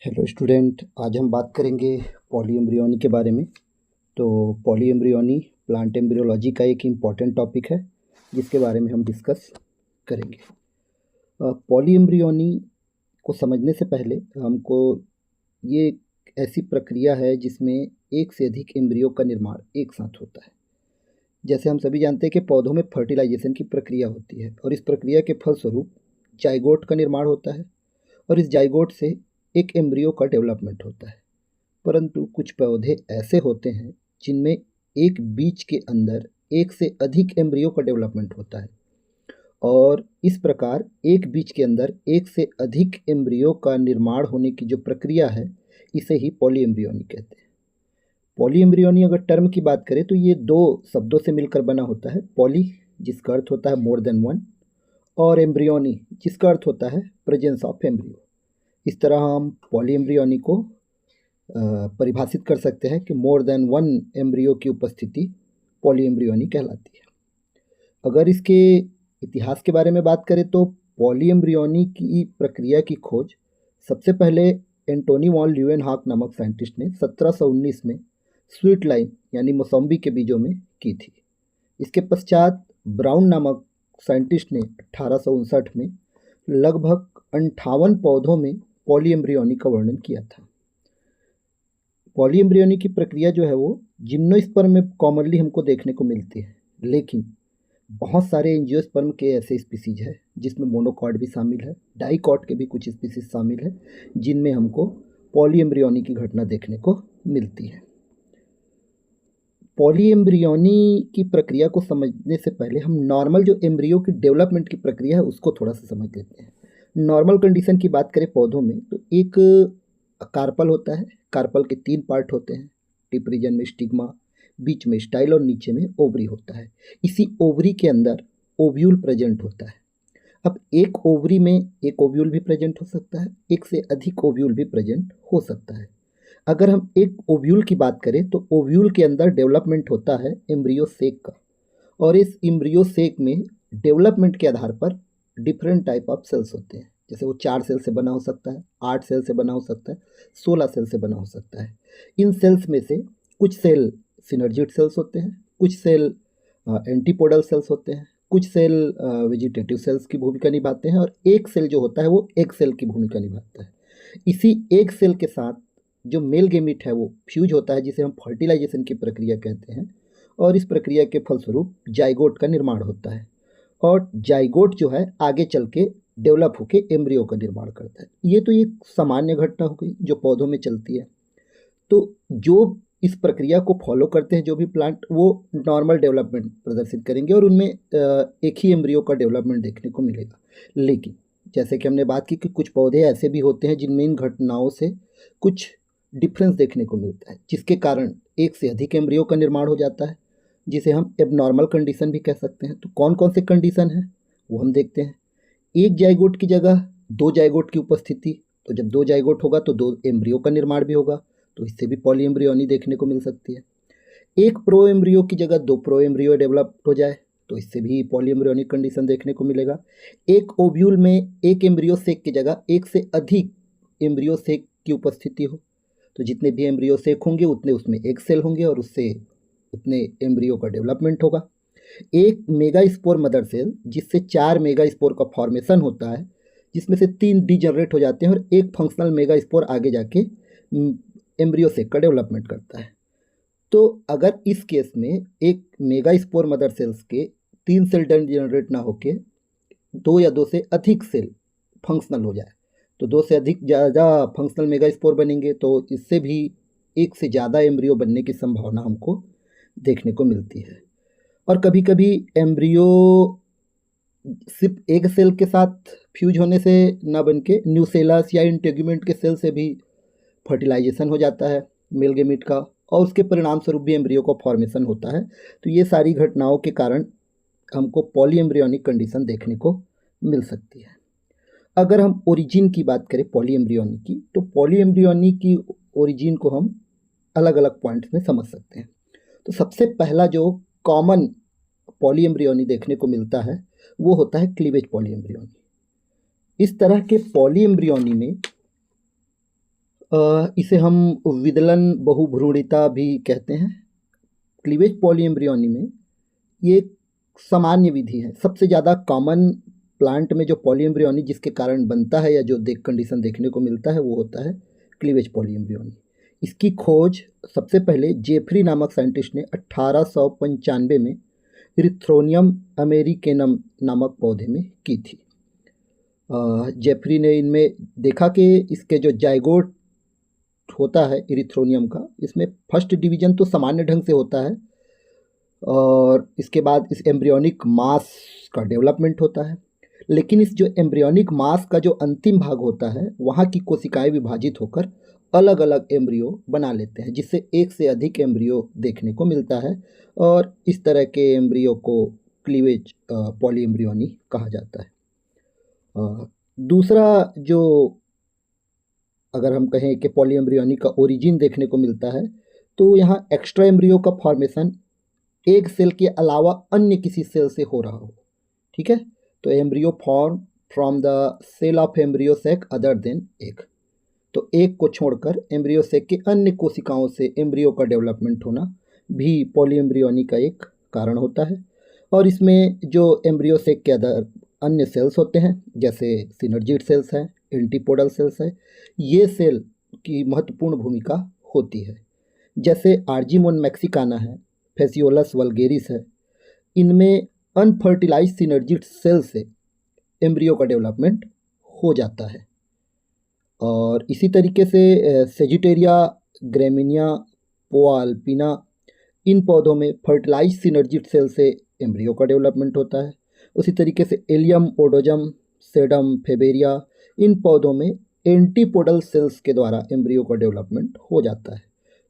Hello student, आज हम बात करेंगे पॉली एम्ब्रियोनी के बारे में। तो पॉली एम्ब्रियोनी प्लांट एम्ब्रियोलॉजी का एक इम्पॉर्टेंट टॉपिक है जिसके बारे में हम डिस्कस करेंगे। पॉली एम्ब्रियोनी को समझने से पहले हमको ये एक ऐसी प्रक्रिया है जिसमें एक से अधिक एम्ब्रियो का निर्माण एक साथ होता है। जैसे हम सभी जानते हैं कि पौधों में फर्टिलाइजेशन की प्रक्रिया होती है और इस प्रक्रिया के फलस्वरूप जाइगोट का निर्माण होता है और इस जाइगोट से एक एम्ब्रियो का डेवलपमेंट होता है। परंतु कुछ पौधे ऐसे होते हैं जिनमें एक बीज के अंदर एक से अधिक एम्ब्रियो का डेवलपमेंट होता है और इस प्रकार एक बीज के अंदर एक से अधिक एम्ब्रियो का निर्माण होने की जो प्रक्रिया है इसे ही पॉली एम्ब्रियोनी कहते हैं। पॉली एम्ब्रियोनी अगर टर्म की बात करें तो ये दो शब्दों से मिलकर बना होता है। पॉली जिसका अर्थ होता है मोर देन वन और एम्ब्रियोनी जिसका अर्थ होता है प्रेजेंस ऑफ एम्ब्रियो। इस तरह हम पॉली एम्ब्रियोनी को परिभाषित कर सकते हैं कि मोर देन वन एम्ब्रियो की उपस्थिति पॉली एम्ब्रियोनी कहलाती है। अगर इसके इतिहास के बारे में बात करें तो पॉली एम्ब्रियोनी की प्रक्रिया की खोज सबसे पहले एंटोनी वॉन ल्यूवेनहॉक नामक साइंटिस्ट ने 1719 में स्वीट लाइम यानी मौसम्बी के बीजों में की थी। इसके पश्चात ब्राउन नामक साइंटिस्ट ने 1859 में लगभग 58 पौधों में पॉली एम्ब्रियोनी का वर्णन किया था। पॉली एम्ब्रियोनी की प्रक्रिया जो है वो जिम्नोस्पर्म में कॉमनली हमको देखने को मिलती है, लेकिन बहुत सारे एंजियोस्पर्म के ऐसे स्पीसीज है जिसमें मोनोकॉट भी शामिल है, डाइकॉट के भी कुछ स्पीसीज शामिल है जिनमें हमको पॉली एम्ब्रियोनी की घटना देखने को मिलती है। पॉली एम्ब्रियोनी की प्रक्रिया को समझने से पहले हम नॉर्मल जो एम्ब्रियो की डेवलपमेंट की प्रक्रिया है उसको थोड़ा सा समझ लेते हैं। नॉर्मल कंडीशन की बात करें पौधों में तो एक कार्पल होता है। कार्पल के 3 पार्ट होते हैं, टिप रीजन में स्टिग्मा, बीच में स्टाइल और नीचे में ओवरी होता है। इसी ओवरी के अंदर ओव्यूल प्रेजेंट होता है। अब एक ओवरी में एक ओव्यूल भी प्रेजेंट हो सकता है, एक से अधिक ओव्यूल भी प्रेजेंट हो सकता है। अगर हम एक ओव्यूल की बात करें तो ओव्यूल के अंदर डेवलपमेंट होता है एम्ब्रियो सेक का और इस एम्ब्रियो सेक में डेवलपमेंट के आधार पर डिफरेंट टाइप ऑफ सेल्स होते हैं। जैसे वो 4 सेल से बना हो सकता है, 8 सेल से बना हो सकता है, 16 सेल से बना हो सकता है। इन सेल्स में से कुछ सेल सिनर्जिड सेल्स होते हैं, कुछ सेल एंटीपोडल सेल्स होते हैं, कुछ सेल वेजिटेटिव सेल्स की भूमिका निभाते हैं और एक सेल जो होता है वो एग सेल की भूमिका निभाता है। इसी एक सेल के साथ जो मेल गेमिट है वो फ्यूज होता है जिसे हम फर्टिलाइजेशन की प्रक्रिया कहते हैं और इस प्रक्रिया के फलस्वरूप जाइगोट का निर्माण होता है और जाइगोट जो है आगे चल के डेवलप होकर एम्ब्रियो का निर्माण करता है। ये तो एक सामान्य घटना हो गई जो पौधों में चलती है। तो जो इस प्रक्रिया को फॉलो करते हैं जो भी प्लांट वो नॉर्मल डेवलपमेंट प्रदर्शित करेंगे और उनमें एक ही एम्ब्रियो का डेवलपमेंट देखने को मिलेगा। लेकिन जैसे कि हमने बात की कि कुछ पौधे ऐसे भी होते हैं जिनमें इन घटनाओं से कुछ डिफरेंस देखने को मिलता है जिसके कारण एक से अधिक एम्ब्रियो का निर्माण हो जाता है, जिसे हम एबनॉर्मल कंडीशन भी कह सकते हैं। तो कौन कौन से कंडीशन हैं वो हम देखते हैं। एक जाइगोट की जगह 2 जाइगोट की उपस्थिति, तो जब 2 जाइगोट होगा तो 2 एम्ब्रियो का निर्माण भी होगा, तो इससे भी पॉली एम्ब्रियोनी देखने को मिल सकती है। एक प्रो एम्ब्रियो की जगह 2 प्रो एम्ब्रियो डेवलप हो जाए तो इससे भी पॉली एम्ब्रियोनिक कंडीशन देखने को मिलेगा। एक ओव्यूल में एक एम्ब्रियो सेक की जगह एक से अधिक एम्ब्रियो सेक की उपस्थिति हो तो जितने भी एम्ब्रियो सेक होंगे उतने उसमें एक सेल होंगे और उससे उतने एम्ब्रियो का डेवलपमेंट होगा। एक मेगा स्पोर मदर सेल जिससे 4 मेगा स्पोर का फॉर्मेशन होता है, जिसमें से 3 डीजनरेट हो जाते हैं और एक फंक्शनल मेगा स्पोर आगे जाके एम्ब्रियो सेक का डेवलपमेंट करता है। तो अगर इस केस में एक मेगा स्पोर मदर सेल्स के 3 सेल जनरेट ना होके 2 या 2 से अधिक सेल फंक्शनल हो जाए तो 2 से अधिक ज़्यादा फंक्शनल मेगा स्पोर बनेंगे, तो इससे भी एक से ज़्यादा एम्ब्रियो बनने की संभावना हमको देखने को मिलती है। और कभी कभी एम्ब्रियो सिर्फ एक सेल के साथ फ्यूज होने से ना बन के न्यूसेलस या इंटेगुमेंट के सेल से भी फर्टिलाइजेशन हो जाता है मेल गेमिट का और उसके परिणाम स्वरूप भी एम्ब्रियो का फॉर्मेशन होता है। तो ये सारी घटनाओं के कारण हमको पॉली एम्ब्रियोनिक कंडीशन देखने को मिल सकती है। अगर हम ओरिजिन की बात करें पॉली एम्ब्रियोनी की तो पॉली एम्ब्रियोनी की ओरिजिन को हम अलग अलग पॉइंट्स में समझ सकते हैं। तो सबसे पहला जो कॉमन पॉली एम्ब्रियोनी देखने को मिलता है वो होता है क्लीवेज पॉली एम्ब्रियोनी। इस तरह के पॉली एम्ब्रियोनी में इसे हम विदलन बहुभ्रूणिता भी कहते हैं। क्लीवेज पॉलीएम्ब्रियोनी में ये एक सामान्य विधि है। सबसे ज़्यादा कॉमन प्लांट में जो पॉलीएम्ब्रियोनी जिसके कारण बनता है या जो कंडीशन देखने को मिलता है वो होता है क्लीवेज पॉलीएम्ब्रियोनी। इसकी खोज सबसे पहले जेफरी नामक साइंटिस्ट ने 1895 में इरिथ्रोनियम अमेरिकेनम नामक पौधे में की थी। जेफरी ने इनमें देखा कि इसके जो जाइगोट होता है इरिथ्रोनियम का, इसमें फर्स्ट डिवीजन तो सामान्य ढंग से होता है और इसके बाद इस एम्ब्रियोनिक मास का डेवलपमेंट होता है। लेकिन इस जो एम्ब्रियोनिक मास का जो अंतिम भाग होता है वहाँ की कोशिकाएं विभाजित होकर अलग अलग एम्ब्रियो बना लेते हैं, जिससे एक से अधिक एम्ब्रियो देखने को मिलता है और इस तरह के एम्ब्रियो को क्लीवेज पॉलीएम्ब्रियोनी कहा जाता है। दूसरा जो अगर हम कहें कि पॉलीएम्ब्रियोनी का ओरिजिन देखने को मिलता है तो यहाँ एक्स्ट्रा एम्ब्रियो का फॉर्मेशन एक सेल के अलावा अन्य किसी सेल से हो रहा हो। ठीक है, तो embryo form from the cell of embryo sac other than egg. तो एक को छोड़कर एम्ब्रियो सेक के अन्य कोशिकाओं से एम्ब्रियो का डेवलपमेंट होना भी पॉलीएम्ब्रियोनी का एक कारण होता है। और इसमें जो एम्ब्रियो सेक के अदर अन्य सेल्स होते हैं जैसे सिनर्जिड सेल्स हैं, एंटीपोडल सेल्स है, ये सेल की महत्वपूर्ण भूमिका होती है। जैसे आर्जीमोन मैक्सिकाना है, फेसियोलस वल्गेरिस है, इनमें अनफर्टिलाइज्ड सिनर्जिड सेल से एम्ब्रियो का डेवलपमेंट हो जाता है। और इसी तरीके से सेजिटेरिया, ग्रेमिनिया, पोआ अल्पिना, इन पौधों में फर्टिलाइज्ड सिनर्जिड सेल से एम्ब्रियो का डेवलपमेंट होता है। उसी तरीके से एलियम, ओडोजम, सेडम, फेबेरिया, इन पौधों में एंटीपोडल सेल्स के द्वारा एम्ब्रियो का डेवलपमेंट हो जाता है।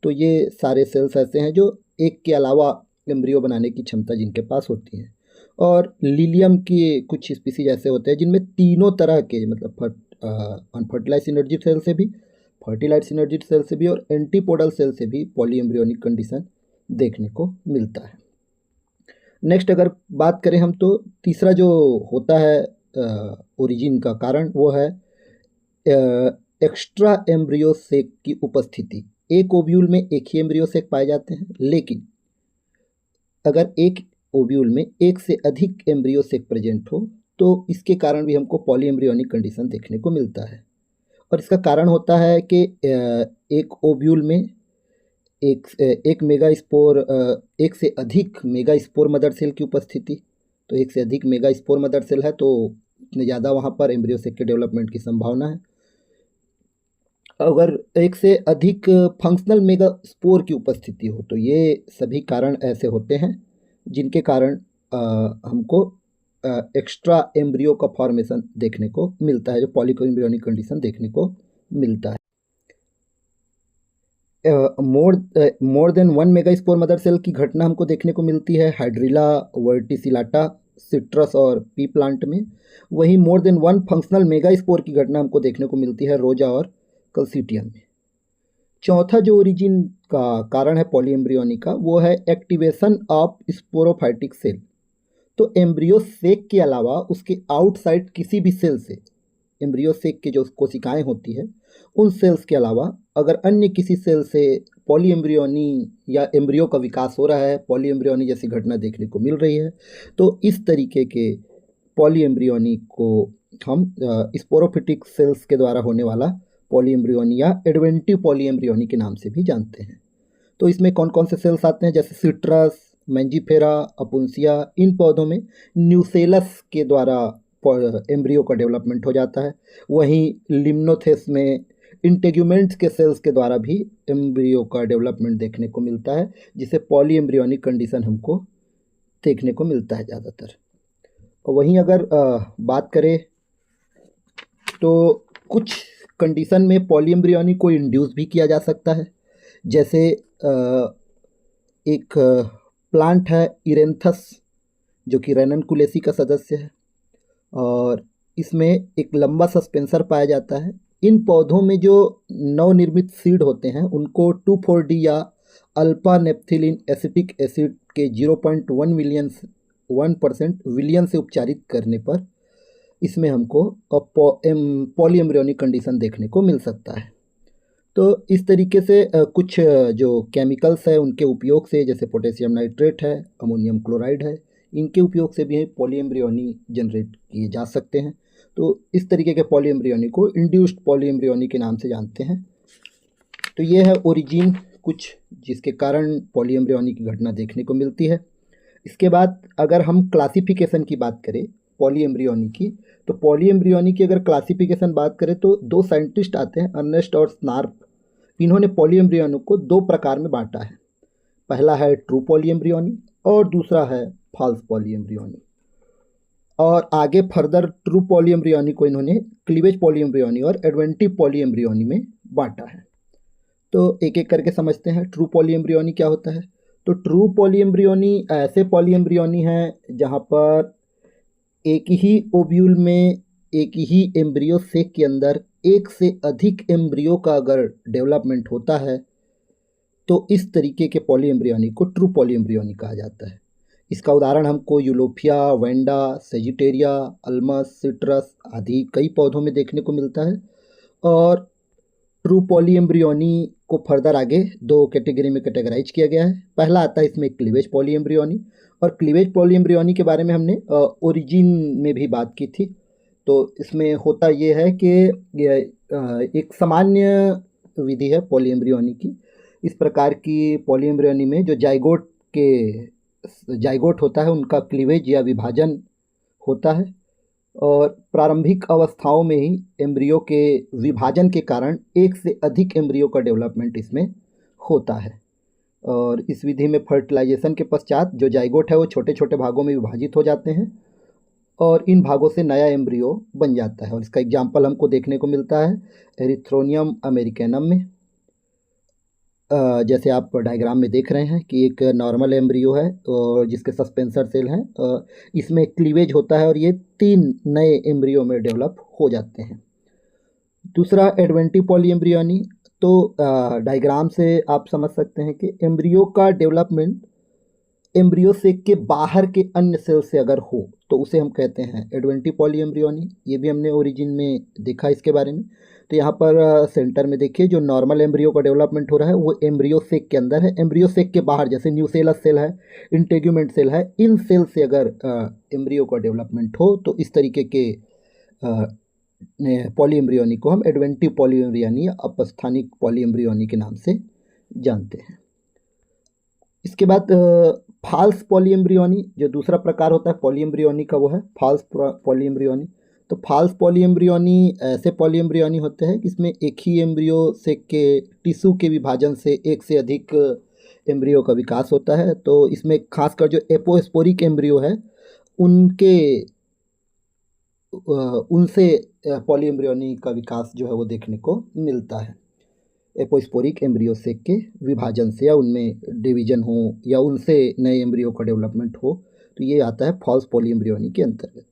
तो ये सारे सेल्स ऐसे हैं जो एक के अलावा एम्ब्रियो बनाने की क्षमता जिनके पास होती है। और लिलियम के कुछ स्पीसीज ऐसे होते हैं जिनमें तीनों तरह के मतलब अनफर्टिलाइज सिनर्जिड सेल से भी, फर्टिलाइज सिनर्जिड सेल से भी और एंटीपोडल सेल से भी पॉलीएम्ब्रियोनिक कंडीशन देखने को मिलता है। नेक्स्ट अगर बात करें हम तो तीसरा जो होता है ओरिजिन का कारण वो है एक्स्ट्रा एम्ब्रियो सेक की उपस्थिति। एक ओव्यूल में एक ही एम्ब्रियो सेक पाए जाते हैं, लेकिन अगर एक ओव्यूल में एक से अधिक एम्ब्रियो सेक प्रेजेंट हो तो इसके कारण भी हमको पॉलीएम्ब्रियोनिक कंडीशन देखने को मिलता है। और इसका कारण होता है कि एक ओव्यूल में एक मेगा स्पोर, एक से अधिक मेगा स्पोर मदर सेल की उपस्थिति। तो एक से अधिक मेगा स्पोर मदर सेल है तो इतने ज़्यादा वहाँ पर एम्ब्रियो सेक के डेवलपमेंट की संभावना है। अगर एक से अधिक फंक्शनल मेगा स्पोर की उपस्थिति हो तो ये सभी कारण ऐसे होते हैं जिनके कारण हमको एक्स्ट्रा एम्ब्रियो का फॉर्मेशन देखने को मिलता है, जो पॉलीएम्ब्रियोनिक कंडीशन देखने को मिलता है। More than one megaspore mother cell की घटना हमको देखने को मिलती है हाइड्रिला, वर्टिसिलाटा, सिट्रस और पी प्लांट में। वहीं more than one functional megaspore की घटना हमको देखने को मिलती है रोजा और कल्सीटियम में। चौथा जो ओरिजिन का कारण है पॉलीएम्ब्रियोनी का वो है एक्टिवेशन ऑफ स्पोरोफाइटिक सेल। तो एम्ब्रियो सेक के अलावा उसके आउटसाइड किसी भी सेल से, एम्ब्रियो सेक के जो कोशिकाएं होती है उन सेल्स के अलावा अगर अन्य किसी सेल से पॉलीएम्ब्रियोनी या एम्ब्रियो का विकास हो रहा है, पॉलीएम्ब्रियोनी जैसी घटना देखने को मिल रही है, तो इस तरीके के पॉलीएम्ब्रियोनी को हम स्पोरोफिटिक सेल्स के द्वारा होने वाला पॉलीएम्ब्रियोनी या एडवेंटिव पॉलीएम्ब्रियोनी के नाम से भी जानते हैं। तो इसमें कौन कौन से सेल्स आते हैं, जैसे सिट्रस, मैंजीफेरा, अपुंसिया, इन पौधों में न्यूसेलस के द्वारा एम्ब्रियो का डेवलपमेंट हो जाता है। वहीं लिम्नोथेस में इंटेग्यूमेंट्स के सेल्स के द्वारा भी एम्ब्रियो का डेवलपमेंट देखने को मिलता है, जिसे पॉलीएम्ब्रियोनिक कंडीशन हमको देखने को मिलता है ज़्यादातर। वहीं अगर बात करें तो कुछ कंडीशन में पॉलीएम्ब्रियोनी को इंड्यूस भी किया जा सकता है। जैसे एक प्लांट है इरेंथस जो कि रेननकुलेसी का सदस्य है और इसमें एक लंबा सस्पेंसर पाया जाता है। इन पौधों में जो नवनिर्मित सीड होते हैं उनको 2,4-D या अल्फा नेप्थिलिन एसिटिक एसिड के 0.1% विलियन से उपचारित करने पर इसमें हमको पॉलीएम्ब्रियोनिक कंडीशन देखने को मिल सकता है। तो इस तरीके से कुछ जो केमिकल्स है उनके उपयोग से, जैसे पोटेशियम नाइट्रेट है, अमोनियम क्लोराइड है, इनके उपयोग से भी पॉलीएम्ब्रियोनी जनरेट किए जा सकते हैं। तो इस तरीके के पॉलीएम्ब्रियोनी को इंड्यूस्ड पॉलीएम्ब्रियोनी के नाम से जानते हैं। तो ये है ओरिजिन कुछ जिसके कारण पॉलीएम्ब्रियोनी की घटना देखने को मिलती है। इसके बाद अगर हम क्लासिफिकेशन की बात करें पॉलीएम्ब्रियोनी की, तो पॉलीएम्ब्रियोनी की अगर क्लासिफिकेशन बात करें तो दो साइंटिस्ट आते हैं, अर्नेस्ट और स्नार्प। इन्होंने पॉलीएम्ब्रियोनी को दो प्रकार में बांटा है। पहला है ट्रू पॉलीएम्ब्रियोनी और दूसरा है फॉल्स पॉलीएम्ब्रियोनी। और आगे फर्दर ट्रू पॉलीएम्ब्रियोनी को इन्होंने क्लीवेज पॉलीएम्ब्रियोनी और एडवेंटिव पॉलीएम्ब्रियोनी में बांटा है। तो एक एक करके समझते हैं ट्रू पॉलीएम्ब्रियोनी क्या होता है। तो ट्रू पॉलीएम्ब्रियोनी ऐसे पॉलीएम्ब्रियोनी हैं जहाँ पर एक ही ओव्यूल में एक ही एम्ब्रियो सेक के अंदर एक से अधिक एम्ब्रियो का अगर डेवलपमेंट होता है तो इस तरीके के पॉलीएम्ब्रियोनी को ट्रू पॉलीएम्ब्रियोनी कहा जाता है। इसका उदाहरण हमको यूलोफिया, वेंडा, सेजिटेरिया, अल्मस, सिट्रस आदि कई पौधों में देखने को मिलता है। और ट्रू पॉलीएम्ब्रियोनी को फर्दर आगे दो कैटेगरी में कैटेगराइज किया गया है। पहला आता है इसमें क्लीवेज पॉलीएम्ब्रियोनी, और क्लीवेज पॉलीएम्ब्रियोनी के बारे में हमने ओरिजिन में भी बात की थी। तो इसमें होता ये है कि एक सामान्य विधि है पॉलीएम्ब्रियोनी की। इस प्रकार की पॉलीएम्ब्रियोनी में जो जाइगोट होता है उनका क्लीवेज या विभाजन होता है, और प्रारंभिक अवस्थाओं में ही एम्ब्रियो के विभाजन के कारण एक से अधिक एम्ब्रियो का डेवलपमेंट इसमें होता है। और इस विधि में फर्टिलाइजेशन के पश्चात जो जाइगोट है वो छोटे छोटे भागों में विभाजित हो जाते हैं और इन भागों से नया एम्ब्रियो बन जाता है। और इसका एग्जाम्पल हमको देखने को मिलता है एरिथ्रोनियम अमेरिकैनम में। जैसे आप डायग्राम में देख रहे हैं कि एक नॉर्मल एम्ब्रियो है और जिसके सस्पेंसर सेल हैं, इसमें क्लीवेज होता है और ये 3 नए एम्ब्रियो में डेवलप हो जाते हैं। दूसरा एडवेंटिव पॉलीएम्ब्रियोनी। तो डायग्राम से आप समझ सकते हैं कि एम्ब्रियो का डेवलपमेंट एम्ब्रियो सेक के बाहर के अन्य सेल से अगर हो तो उसे हम कहते हैं एडवेंटिव पॉलीएम्ब्रियोनी। ये भी हमने ओरिजिन में देखा इसके बारे में। तो यहाँ पर सेंटर में देखिए जो नॉर्मल एम्ब्रियो का डेवलपमेंट हो रहा है वो एम्ब्रियो सेक के अंदर है। एम्ब्रियो सेक के बाहर जैसे न्यूसेलस सेल है, इंटेग्यूमेंट सेल है, इन सेल से अगर एम्ब्रियो का डेवलपमेंट हो तो इस तरीके के पॉलीएम्ब्रियोनी को हम एडवेंटिव पॉलीएम्ब्रियोनी या अपस्थानिक पॉलीएम्ब्रियोनी के नाम से जानते हैं। इसके बाद फॉल्स पॉलीएम्ब्रियोनी जो दूसरा प्रकार होता है पॉलीएम्ब्रियोनी का वो है फॉल्स पॉलीएम्ब्रियोनी। तो फॉल्स पॉलीएम्ब्रियोनी ऐसे पॉलीएम्ब्रियोनी होते हैं जिसमें एक ही एम्ब्रियो से के टिश्यू के विभाजन से एक से अधिक एम्ब्रियो का विकास होता है। तो इसमें खासकर जो एपोस्पोरिक एम्ब्रियो है उनसे पॉलीएम्ब्रियोनी का विकास जो है वो देखने को मिलता है। एपोस्पोरिक एम्ब्रियो से के विभाजन से या उनमें डिवीजन हो या उनसे नए एम्ब्रियो का डेवलपमेंट हो, तो ये आता है फॉल्स पॉलीएम्ब्रियोनी के अंतर्गत।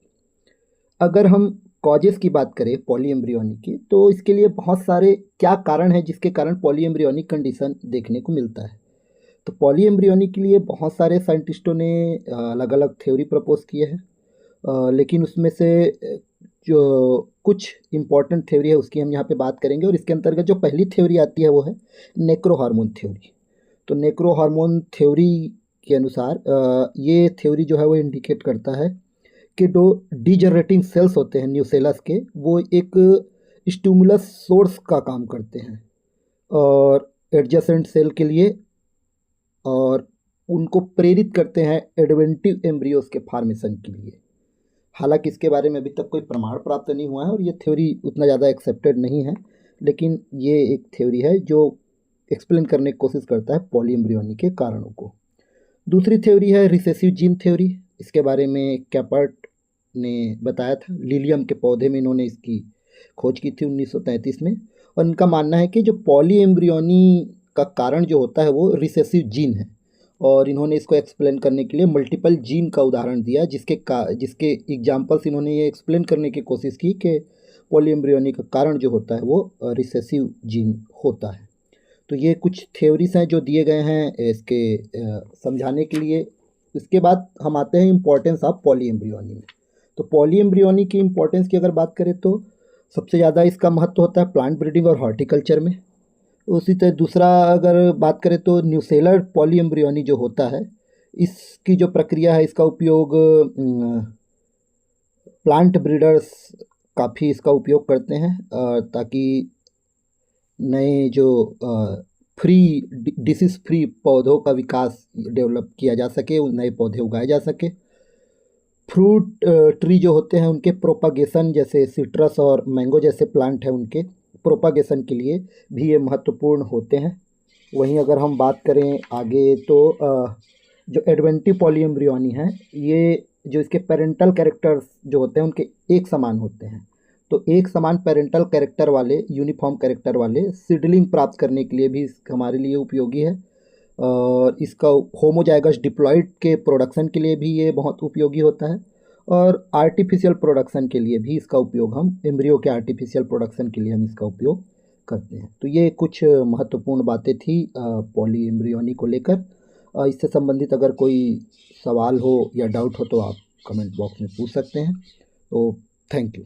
अगर हम कॉजेस की बात करें पॉलीएम्ब्रियोनी की, तो इसके लिए बहुत सारे क्या कारण हैं जिसके कारण पॉलीएम्ब्रियोनिक कंडीशन देखने को मिलता है। तो पॉलीएम्ब्रियोनी के लिए बहुत सारे साइंटिस्टों ने अलग अलग थ्योरी प्रपोज किए हैं, लेकिन उसमें से जो कुछ इम्पॉर्टेंट थ्योरी है उसकी हम यहाँ पे बात करेंगे। और इसके अंतर्गत जो पहली थ्योरी आती है वो है नेक्रो हार्मोन थ्योरी। तो नेक्रो हार्मोन थ्योरी के अनुसार ये थ्योरी जो है वो इंडिकेट करता है कि जो डीजनरेटिंग सेल्स होते हैं न्यूसेलस के, वो एक स्टिमुलस सोर्स का काम करते हैं और एडजेसेंट सेल के लिए, और उनको प्रेरित करते हैं एडवेंटिव एम्ब्रियोज के फॉर्मेशन के लिए। हालांकि इसके बारे में अभी तक कोई प्रमाण प्राप्त नहीं हुआ है और ये थ्योरी उतना ज़्यादा एक्सेप्टेड नहीं है, लेकिन ये एक थ्योरी है जो एक्सप्लेन करने की कोशिश करता है पॉलीएम्ब्रियोनी के कारणों को। दूसरी थ्योरी है रिसेसिव जीन थ्योरी। इसके बारे में कैपर्ट ने बताया था, लिलियम के पौधे में इन्होंने इसकी खोज की थी 1933 में। और इनका मानना है कि जो पॉलीएम्ब्रियोनी का कारण जो होता है वो रिसेसिव जीन है, और इन्होंने इसको एक्सप्लेन करने के लिए मल्टीपल जीन का उदाहरण दिया, जिसके एग्जाम्पल्स इन्होंने ये एक्सप्लेन करने की कोशिश की कि पॉलीएम्ब्रियोनी का कारण जो होता है वो रिसेसिव जीन होता है। तो ये कुछ थ्योरीज हैं जो दिए गए हैं इसके समझाने के लिए। इसके बाद हम आते हैं इम्पोर्टेंस ऑफ पॉलीएम्ब्रियोनी में। तो पॉलीएम्ब्रियोनी की इम्पोर्टेंस की अगर बात करें तो सबसे ज़्यादा इसका महत्व होता है प्लांट ब्रीडिंग और हॉर्टिकल्चर में। उसी तरह दूसरा अगर बात करें तो न्यूसेलर पॉलीएम्ब्रियोनी जो होता है, इसकी जो प्रक्रिया है इसका उपयोग प्लांट ब्रीडर्स काफ़ी इसका उपयोग करते हैं ताकि नए जो फ्री डिसीज़ फ्री पौधों का विकास डेवलप किया जा सके, नए पौधे उगाए जा सके। फ्रूट ट्री जो होते हैं उनके प्रोपागेशन, जैसे सिट्रस और मैंगो जैसे प्लांट हैं उनके प्रोपागेशन के लिए भी ये महत्वपूर्ण होते हैं। वहीं अगर हम बात करें आगे तो जो एडवेंटी पॉलीएम्ब्रियोनी है, ये जो इसके पेरेंटल कैरेक्टर्स जो होते हैं उनके एक समान होते हैं। तो एक समान पेरेंटल कैरेक्टर वाले, यूनिफॉर्म कैरेक्टर वाले सीडलिंग प्राप्त करने के लिए भी हमारे लिए उपयोगी है। और इसका होमोजाइगस डिप्लॉइड के प्रोडक्शन के लिए भी ये बहुत उपयोगी होता है। और आर्टिफिशियल प्रोडक्शन के लिए भी इसका उपयोग, हम एम्ब्रियो के आर्टिफिशियल प्रोडक्शन के लिए हम इसका उपयोग करते हैं। तो ये कुछ महत्वपूर्ण बातें थी पॉली एम्ब्रियोनी को लेकर। इससे संबंधित अगर कोई सवाल हो या डाउट हो तो आप कमेंट बॉक्स में पूछ सकते हैं। तो थैंक यू।